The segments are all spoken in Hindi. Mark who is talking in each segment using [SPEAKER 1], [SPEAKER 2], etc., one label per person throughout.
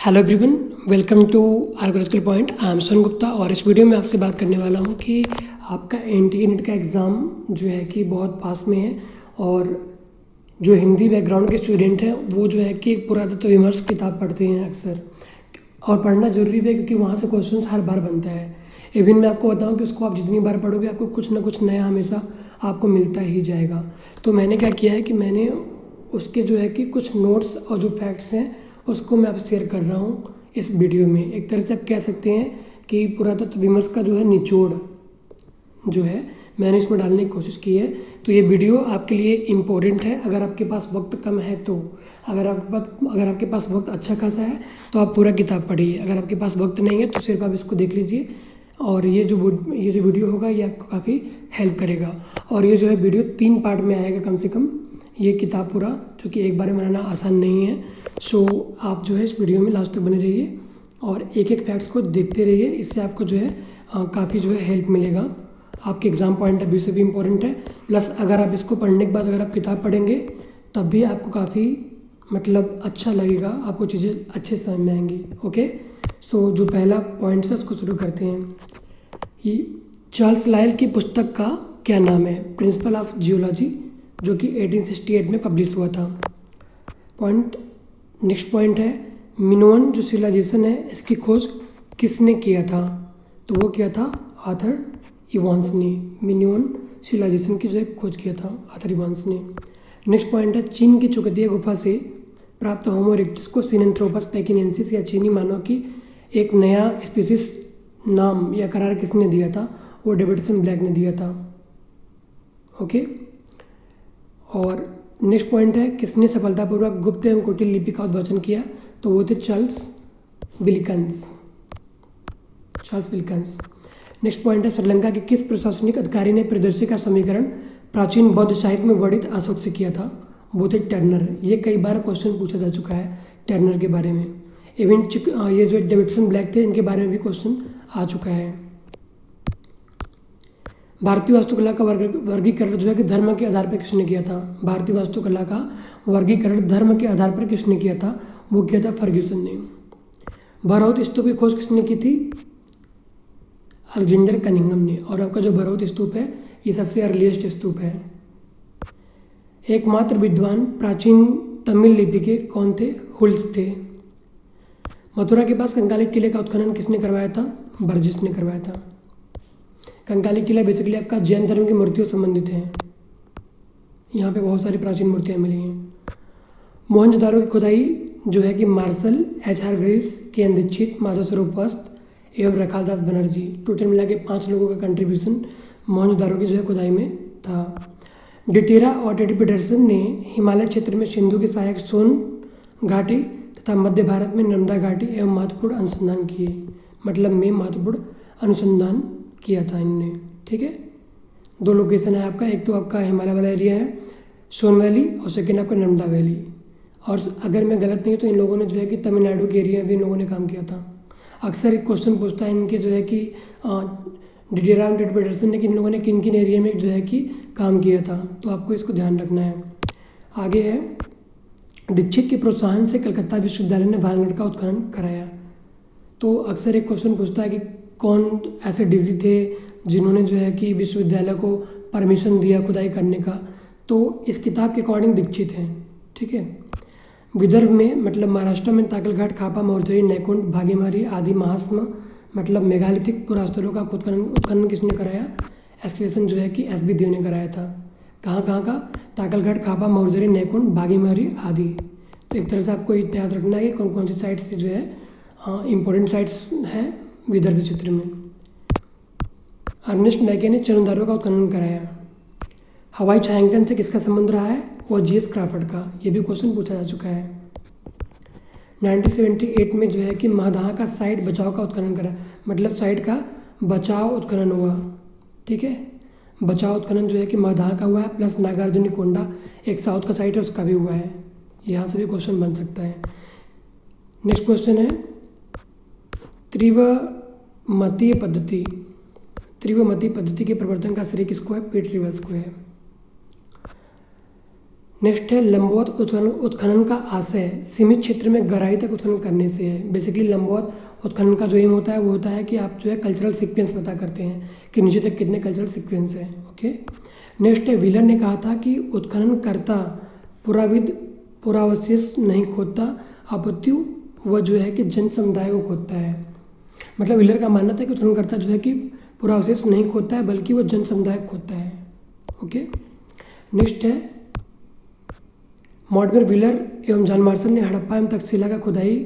[SPEAKER 1] Hello everyone, welcome to archaeological point. I am Son Gupta और इस वीडियो में आपसे बात करने वाला हूँ कि आपका एनटीए नीट का एग्ज़ाम जो है कि बहुत पास में है और जो हिंदी बैकग्राउंड के स्टूडेंट हैं वो जो है कि पुरातत्व विमर्श किताब पढ़ते हैं अक्सर, और पढ़ना ज़रूरी भी है क्योंकि वहाँ से क्वेश्चंस हर बार बनता है। इवन मैं आपको बताऊँ कि उसको आप जितनी बार पढ़ोगे आपको कुछ ना कुछ नया हमेशा आपको मिलता ही जाएगा। तो मैंने क्या किया है कि मैंने उसके जो है कि कुछ नोट्स और जो फैक्ट्स हैं उसको मैं आपसे शेयर कर रहा हूँ इस वीडियो में। एक तरह से आप कह सकते हैं कि पुरातत्व विमर्श का जो है निचोड़ जो है मैंने इसमें डालने की कोशिश की है। तो ये वीडियो आपके लिए इम्पोर्टेंट है अगर आपके पास वक्त कम है तो। अगर आपके पास वक्त अच्छा खासा है तो आप पूरा किताब पढ़िए, अगर आपके पास वक्त नहीं है तो सिर्फ आप इसको देख लीजिए। और ये जो वीडियो होगा ये आपको काफ़ी हेल्प करेगा। और ये जो है वीडियो 3 पार्ट में आएगा कम से कम, ये किताब पूरा, जो कि एक बार में बनाना आसान नहीं है। सो आप जो है इस वीडियो में लास्ट तक बने रहिए और एक एक फैक्ट्स को देखते रहिए, इससे आपको जो है काफ़ी जो है हेल्प मिलेगा। आपके एग्ज़ाम पॉइंट ऑफ व्यू से भी इम्पोर्टेंट है। प्लस अगर आप इसको पढ़ने के बाद अगर आप किताब पढ़ेंगे तब भी आपको काफ़ी मतलब अच्छा लगेगा, आपको चीज़ें अच्छे समझ में आएंगी। ओके, सो जो पहला पॉइंट है उसको शुरू करते हैं। ये चार्ल्स लायल की पुस्तक का क्या नाम है? प्रिंसिपल ऑफ जियोलॉजी, जो कि 1868 में पब्लिश हुआ था। नेक्स्ट पॉइंट है मिनोअन जो सिविलाइजेशन है इसकी खोज किसने किया था? तो वो किया था आर्थर इवांस ने। मिनोअन सिविलाइजेशन की जो है खोज किया था आर्थर इवांस ने। नेक्स्ट पॉइंट है चीन की चुकतिया गुफा से प्राप्त होमो इरेक्टस को सिनेंथ्रोपस पैकिनेंसिस या चीनी मानव की एक नया स्पीसीज नाम या करार किसने दिया था? वो डेविडसन ब्लैक ने दिया था। ओके, और नेक्स्ट पॉइंट है किसने सफलतापूर्वक गुप्त एवं कुटिल लिपि का उद्घाटन किया? तो वो थे चार्ल्स विल्किंस। नेक्स्ट पॉइंट है श्रीलंका के किस प्रशासनिक अधिकारी ने परिदृश्य का समीकरण प्राचीन बौद्ध साहित्य में वर्णित अशोक से किया था? वो थे टर्नर। ये कई बार क्वेश्चन पूछा जा चुका है टर्नर के बारे में। इवन ये जो डेविडसन ब्लैक थे इनके बारे में भी क्वेश्चन आ चुका है। भारतीय वास्तुकला का वर्गीकरण जो है कि धर्म के आधार पर किसने किया था? भारतीय वास्तुकला का वर्गीकरण धर्म के आधार पर किसने किया था? वो किया था फर्ग्यूसन ने। भरौत स्तूप की खोज किसने की थी? अलेक्जेंडर कनिंघम ने। और आपका जो भरौत स्तूप है ये सबसे अर्लीस्ट स्तूप है। एकमात्र विद्वान प्राचीन तमिल लिपि के कौन थे? हुल्स थे। मथुरा के पास कंकाली किले का उत्खनन किसने करवाया था? बर्जिस ने करवाया था। कंकाली किला बेसिकली आपका जैन धर्म की मूर्तियों से संबंधित है। यहाँ पे बहुत सारी प्राचीन मूर्तियाँ मिली हैं। मोहनजोदारो की खुदाई जो है कि मार्शल एच हारग्रीव्स के दीक्षित, माधव स्वरूप वस्त एवं रखालदास बनर्जी, टोटल मिला के 5 लोगों का कंट्रीब्यूशन मोहनजोदारो की जो है खुदाई में था। डिटेरा और टेडी पीटरसन ने हिमालय क्षेत्र में सिंधु की सहायक सोन घाटी तथा मध्य भारत में नर्मदा घाटी एवं महत्वपूर्ण अनुसंधान किए। मतलब में महत्वपूर्ण अनुसंधान किया था इन्होंने। ठीक है, 2 लोकेशन है आपका, एक तो आपका हिमालय वाला एरिया है सोन वैली और सेकेंड आपका नर्मदा वैली। और अगर मैं गलत नहीं तो इन लोगों ने जो है कि तमिलनाडु के एरिया में भी इन लोगों ने काम किया था। अक्सर एक क्वेश्चन पूछता है इनके जो है कि डिटेरा और टेडी पीटरसन ने किन लोगों ने किन किन एरिया में जो है कि काम किया था, तो आपको इसको ध्यान रखना है। आगे है दीक्षित के प्रोत्साहन से कलकत्ता विश्वविद्यालय ने भानगढ़ का उत्खनन कराया। तो अक्सर एक क्वेश्चन पूछता है कि कौन ऐसे डीजी थे जिन्होंने जो है कि विश्वविद्यालय को परमिशन दिया खुदाई करने का? तो इस किताब के अकॉर्डिंग दीक्षित हैं। ठीक है, विदर्भ में मतलब महाराष्ट्र में ताकलघाट, खापा, मोरचरी, नैकुंड, भागीमारी आदि महास्म मतलब मेगालिथिक पुरास्थलों का उत्खनन किसने कराया? एक्सकवेशन जो है कि एसबी देव ने कराया था। कहाँ का? ताकलघाट, खापा, मोरचरी, नैकुंड, भागीमारी आदि। तो एक तरह से आपको याद रखना है कि कौन कौन सी साइट्स से जो है इम्पोर्टेंट साइट्स हैं विदर्भ क्षेत्र में। अर्नेस्ट मैके ने चंद्रदारों का उत्खनन कराया। हवाई छायांकन से किसका संबंध रहा है? वो जीएस क्राफर्ड का। ये भी क्वेश्चन पूछा जा चुका है। 1978 में जो है कि महदाह का साइट बचाव का उत्खनन करा, मतलब साइट का बचाव उत्खनन हुआ। ठीक है, बचाव उत्खनन जो है कि महदाह का हुआ है, प्लस नागार्जुनी कोंडा एक साउथ का साइट है उसका भी हुआ है। यहाँ से भी क्वेश्चन बन सकता है। नेक्स्ट क्वेश्चन है त्रिवमतीय पद्धति के प्रवर्तन का श्रेय किसको है? पीट रिवर्स को है। नेक्स्ट है लंबवत उत्खनन का आशय सीमित क्षेत्र में गहराई तक उत्खनन करने से है। बेसिकली लंबवत उत्खनन का जो एम होता है वो होता है कि आप जो है कल्चरल सीक्वेंस पता करते हैं कि नीचे तक कितने कल्चरल सीक्वेंस हैं। ओके, नेक्स्ट है व्हीलर ने कहा था कि उत्खननकर्ता पुराविद पुरावशेष नहीं खोदता, अपितु वह जो है कि जन समुदाय को खोदता है। मतलब व्हीलर का मानना था कि उत्खननकर्ता जो है कि पुरावशेष नहीं खोदता है बल्कि वह जन समुदाय को खोदता है। ओके, नेक्स्ट है मॉर्टिमर व्हीलर एवं जॉन मार्शल ने हड़प्पा एवं तक्षशिला का खुदाई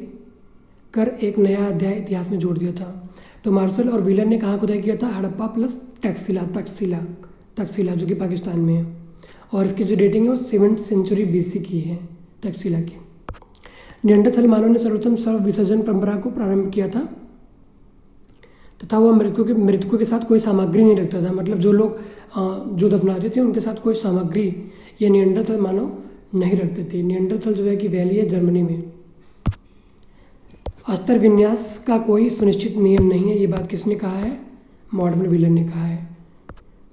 [SPEAKER 1] कर एक नया अध्याय इतिहास में जोड़ दिया था। तो मार्शल और व्हीलर ने कहाँ खुदाई किया था? हड़प्पा प्लस तक्षशिला जो कि पाकिस्तान में है, और इसकी जो डेटिंग है वो 7th सेंचुरी BC की है तक्षशिला की। निएंडरथल मानव ने सर्वोत्तम शव विसर्जन परंपरा को प्रारंभ किया था तथा वह मृतकों के साथ कोई सामग्री नहीं रखता था। मतलब जो लोग जो दफनाते थे उनके साथ कोई सामग्री ये निएंडरथल मानव नहीं रखते थे। निएंडरथल जो है कि वैली है जर्मनी में। अस्तर विन्यास का कोई सुनिश्चित नियम नहीं है, ये बात किसने कहा है? मॉर्टिमर व्हीलर ने कहा है।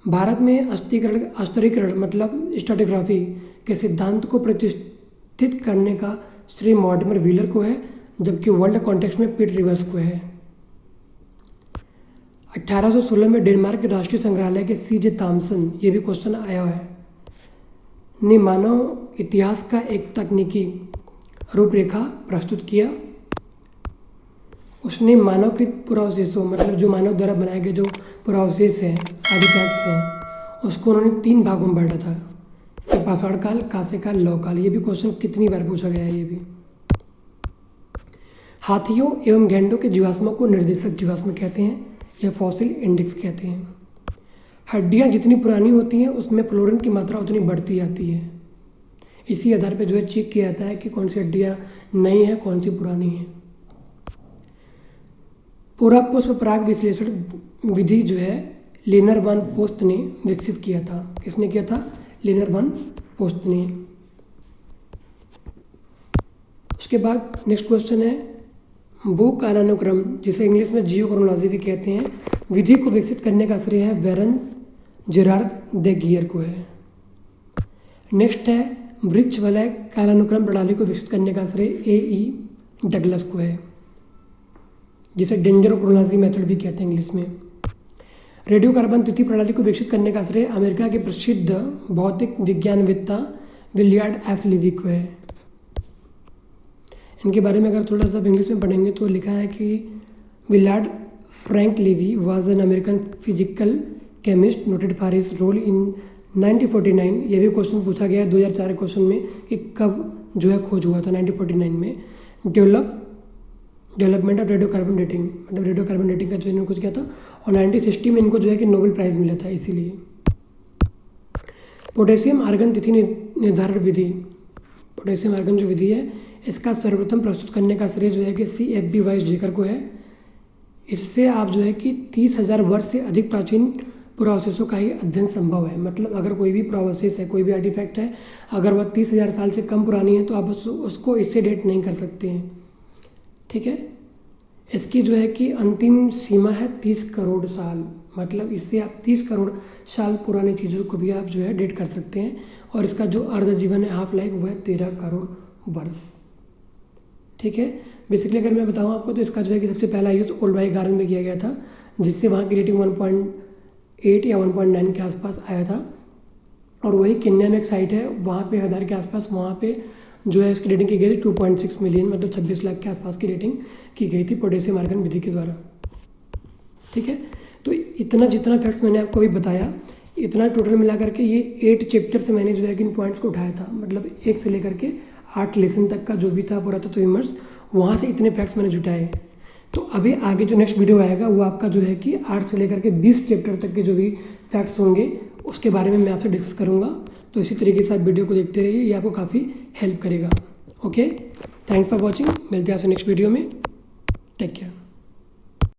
[SPEAKER 1] भारत में स्तरीकरण मतलब स्ट्रैटिग्राफी के सिद्धांत को प्रतिष्ठित करने का श्रेय मॉर्टिमर व्हीलर को है, जबकि वर्ल्ड कॉन्टेक्स्ट में पीट रिवर्स को है। 1816 में डेनमार्क के राष्ट्रीय संग्रहालय के CJ थॉम्सन, ये भी क्वेश्चन आया है, ने मानव इतिहास का एक तकनीकी रूपरेखा प्रस्तुत किया। उसने मानवकृत पुरावशेषों मतलब जो मानव द्वारा बनाए गए जो पुरावशेष हैं आर्टिफैक्ट्स हैं उसको उन्होंने 3 भागों में बांटा था, पाषाण काल, कांस्य काल, लौह काल। ये भी क्वेश्चन कितनी बार पूछा गया है ये भी। हाथियों एवं गैंडों के जीवाश्मों को निर्देशक जीवाश्म कहते हैं या फॉसिल इंडेक्स कहते हैं। हड्डियां जितनी पुरानी होती हैं उसमें फ्लोरीन की मात्रा उतनी बढ़ती जाती है। इसी आधार पर जो है चेक किया जाता है कि कौन सी हड्डियां नई है कौन सी पुरानी है। पूरा पुष्प पराग विश्लेषण विधि जो है लेनर वन पोस्ट ने विकसित किया था। किसने किया था? लेनर वन पोस्ट ने। उसके बाद नेक्स्ट क्वेश्चन है भू कालानुक्रम जिसे इंग्लिश में जियोक्रोनोलॉजी भी कहते हैं, विधि को विकसित करने का श्रेय है बैरन जेरार्ड दे गियर को है। नेक्स्ट है वृक्ष वलय कालानुक्रम प्रणाली को विकसित करने का श्रेय A.E. डगलस को है, जिसे डेंजरोक्रोनोलॉजी मेथड भी कहते हैं इंग्लिश में। रेडियो कार्बन तिथि प्रणाली को विकसित करने का श्रेय अमेरिका के प्रसिद्ध भौतिक विज्ञानवेत्ता विलियर्ड F. लीवी को है। इनके बारे में अगर थोड़ा सा इंग्लिश में पढ़ेंगे तो लिखा है कि Willard Frank Libby was an American physical chemist noted for his role in 1949। ये भी क्वेश्चन पूछा गया है 2004 क्वेश्चन में कि कब जो है खोज हुआ था 1949 में। Development of radio carbon dating मतलब रेडियो कार्बन डेटिंग का जो इन्होंने कुछ किया था, और 1960 में इनको जो है कि नोबेल प्राइज़ मिला था इसीलिए। पोटेशियम आर्गन तिथि निर्धारण विधि, पोटेशियम आर्गन जो विधि है इसका सर्वप्रथम प्रस्तुत करने का श्रेय जो है कि CFB वाइस जेकर को है। इससे आप जो है कि 30,000 वर्ष से अधिक प्राचीन पुरावशेषों का ही अध्ययन संभव है। मतलब अगर कोई भी पुरावशेष है कोई भी आर्टिफैक्ट है अगर वह 30,000 साल से कम पुरानी है तो आप उसको इससे डेट नहीं कर सकते हैं। ठीक है, इसकी जो है कि अंतिम सीमा है 30 करोड़ साल। मतलब इससे आप 30 करोड़ साल पुरानी चीज़ों को भी आप जो है डेट कर सकते हैं, और इसका जो अर्ध जीवन है हाफ लाइफ वो है 13 करोड़ वर्ष। ठीक है, बेसिकली अगर मैं बताऊं आपको तो इसका जो है कि सबसे पहला यूज़ ओल्ड वाई गार्डन में किया गया था, जिससे वहाँ की रेटिंग 1.8 या 1.9 के आसपास आया था। और वही केन्या में एक साइट है वहाँ पे 1000 के आसपास, वहाँ पे जो है इसकी रेटिंग की गई थी 2.6 मिलियन मतलब 26 लाख के आसपास की रेटिंग की गई थी पोटेशियम आर्गन विधि के द्वारा। ठीक है, तो इतना जितना फैक्ट्स मैंने आपको अभी बताया इतना टोटल मिला करके ये 8 चैप्टर से मैंने जो है कि इन पॉइंट्स को उठाया था। मतलब 1 से लेकर के 8 लेसन तक का जो भी था पुरातत्व विमर्श, वहाँ से इतने फैक्ट्स मैंने जुटाए। तो अभी आगे जो नेक्स्ट वीडियो आएगा वो आपका जो है कि 8 से लेकर के 20 चैप्टर तक के जो भी फैक्ट्स होंगे उसके बारे में मैं आपसे डिस्कस करूँगा। तो इसी तरीके से आप वीडियो को देखते रहिए, ये आपको काफ़ी हेल्प करेगा। ओके, थैंक्स फॉर वॉचिंग, मिलते हैं आपसे नेक्स्ट वीडियो में। Take care.